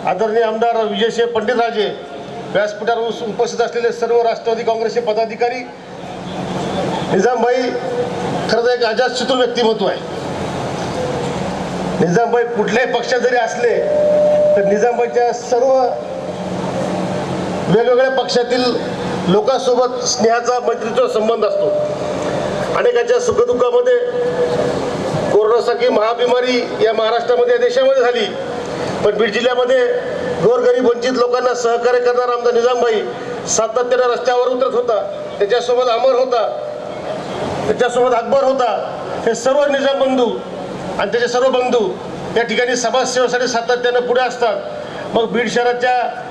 आदरणीय आमदार विजयसिंह पंडितराजे, व्यासपीठावर उपस्थित असलेले सर्व राष्ट्रवादी काँग्रेसचे पदाधिकारी, निजामभाई खरंच एक अजातशत्रू व्यक्तिमत्व आहे. निजामभाई कुठल्याही पक्षात जरी असले तर निजामभाईच्या सर्व वेगवेगळ्या पक्षातील लोकांसोबत स्नेहाचा मैत्रीचा संबंध असतो. अनेकांच्या सुखदुःखामध्ये कोरोनासारखी महाबिमारी या महाराष्ट्रामध्ये देशामध्ये झाली, पण बीड जिल्ह्यामध्ये गोरगरीब वंचित लोकांना सहकार्य करणारा आमदार निजामभाई सातत्याने रस्त्यावर उतरत होता. त्याच्यासोबत अमर होता, त्याच्यासोबत अकबर होता. हे सर्व निजाम बंधू आणि त्याचे सर्व बंधू या ठिकाणी समाजसेवेसाठी सातत्याने पुढे असतात. मग बीड शहराच्या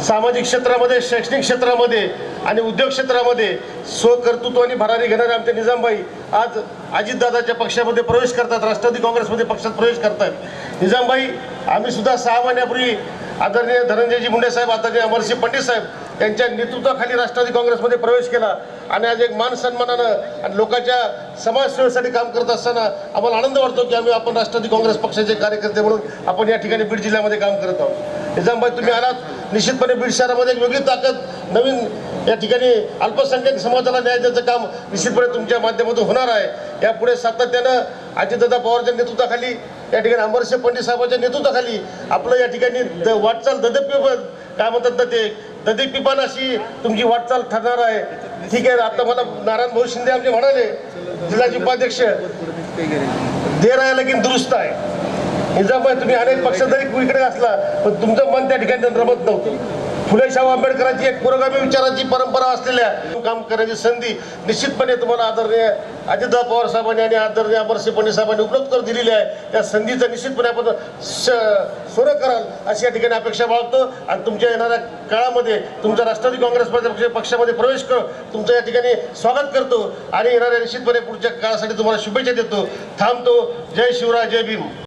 सामाजिक क्षेत्रामध्ये, शैक्षणिक क्षेत्रामध्ये आणि उद्योग क्षेत्रामध्ये स्वकर्तृत्वाने भरारी घेणारे आमचे निजामभाई आज अजितदादाच्या पक्षामध्ये प्रवेश करतात, राष्ट्रवादी काँग्रेसमध्ये पक्षात प्रवेश करतात. निजामभाई आम्ही सुद्धा 6 महिन्यापूर्वी आदरणीय धनंजयजी मुंडे साहेब, आदरणीय अमरसिंह पंडित साहेब यांच्या नेतृत्वाखाली राष्ट्रवादी काँग्रेसमध्ये प्रवेश केला आणि आज एक मान सन्मानानं आणि लोकांच्या समाजसेवेसाठी काम करत असताना आम्हाला आनंद वाटतो की आपण राष्ट्रवादी काँग्रेस पक्षाचे कार्यकर्ते म्हणून आपण या ठिकाणी बीड जिल्ह्यामध्ये काम करत आहोत. निजामभाई तुम्ही आलात, निश्चितपणे बीड शहरामध्ये एक वेगळी ताकद नवीन या ठिकाणी अल्पसंख्याक समाजाला न्याय द्यायचं काम निश्चितपणे तुमच्या माध्यमातून होणार आहे. यापुढे सातत्यानं अजितदादा पवारच्या नेतृत्वाखाली, या ठिकाणी अमरसिंह पंडित साहेबांच्या नेतृत्वाखाली आपलं या ठिकाणी वाटचाल काय म्हणतात ना ते ददीपिपान अशी तुमची वाटचाल ठरणार आहे. ठीक आहे. आता मला नारायण भाऊ शिंदे आमचे म्हणाले, जिल्हाचे उपाध्यक्ष, देर आहे लेकिन दुरुस्त आहे. निजामभाई तुम्ही अनेक पक्ष जरी इकडे असला पण तुमचं मन त्या ठिकाणी रमत नव्हतं. फुले शाहू आंबेडकरांची एक पुरोगामी विचाराची परंपरा असलेल्या काम करण्याची संधी निश्चितपणे तुम्हाला आदरणीय अजितदादा पवार साहेबांनी आणि आदरणीय अमरसिंह पंडित साहेबांनी उपलब्ध करून दिलेली आहे. त्या संधीचं निश्चितपणे आपण सोनं कराल अशी या ठिकाणी अपेक्षा बाळगतो आणि तुमच्या येणाऱ्या काळामध्ये तुमचा राष्ट्रवादी काँग्रेस पक्षामध्ये प्रवेश कर तुमचं या ठिकाणी स्वागत करतो आणि येणाऱ्या निश्चितपणे पुढच्या काळासाठी तुम्हाला शुभेच्छा देतो. थांबतो. जय शिवराय, जय भीम.